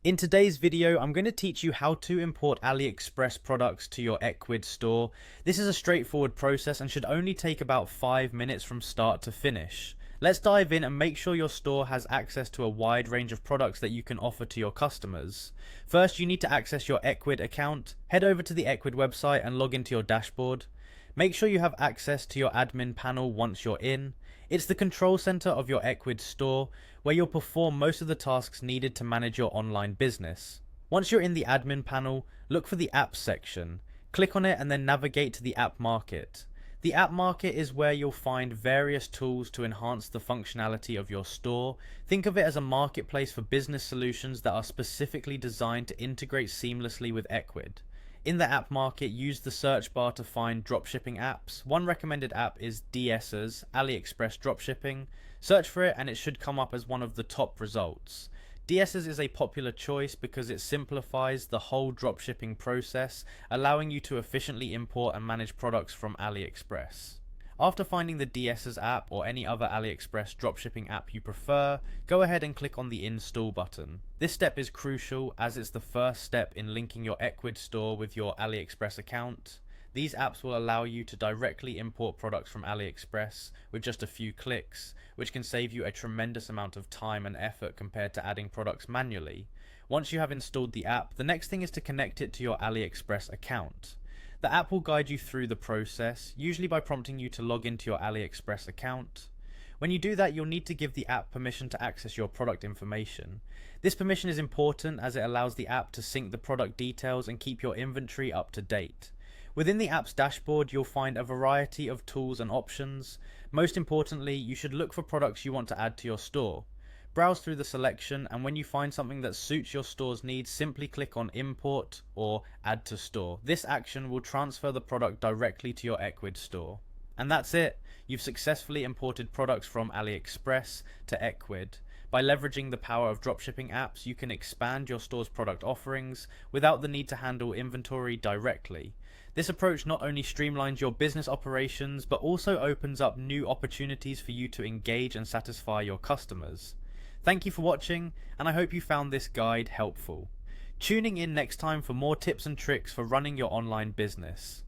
In today's video, I'm going to teach you how to import Aliexpress products to your Ecwid store. This is a straightforward process and should only take about 5 minutes from start to finish. Let's dive in and make sure your store has access to a wide range of products that you can offer to your customers. First, you need to access your Ecwid account. Head over to the Ecwid website and log into your dashboard. Make sure you have access to your admin panel once you're in. It's the control center of your Ecwid store, where you'll perform most of the tasks needed to manage your online business. Once you're in the admin panel, look for the apps section. Click on it and then navigate to the app market. The app market is where you'll find various tools to enhance the functionality of your store. Think of it as a marketplace for business solutions that are specifically designed to integrate seamlessly with Ecwid. In the app market, use the search bar to find dropshipping apps. One recommended app is DS's Aliexpress Dropshipping. Search for it and it should come up as one of the top results. DS's is a popular choice because it simplifies the whole dropshipping process, allowing you to efficiently import and manage products from AliExpress. After finding the DS's app or any other AliExpress dropshipping app you prefer, go ahead and click on the install button. This step is crucial as it's the first step in linking your Ecwid store with your AliExpress account. These apps will allow you to directly import products from AliExpress with just a few clicks, which can save you a tremendous amount of time and effort compared to adding products manually. Once you have installed the app, the next thing is to connect it to your AliExpress account. The app will guide you through the process, usually by prompting you to log into your AliExpress account. When you do that, you'll need to give the app permission to access your product information. This permission is important as it allows the app to sync the product details and keep your inventory up to date. Within the app's dashboard, you'll find a variety of tools and options. Most importantly, you should look for products you want to add to your store. Browse through the selection, and when you find something that suits your store's needs, simply click on Import or Add to Store. This action will transfer the product directly to your Ecwid store. And that's it. You've successfully imported products from AliExpress to Ecwid. By leveraging the power of dropshipping apps, you can expand your store's product offerings without the need to handle inventory directly. This approach not only streamlines your business operations, but also opens up new opportunities for you to engage and satisfy your customers. Thank you for watching, and I hope you found this guide helpful. Tuning in next time for more tips and tricks for running your online business.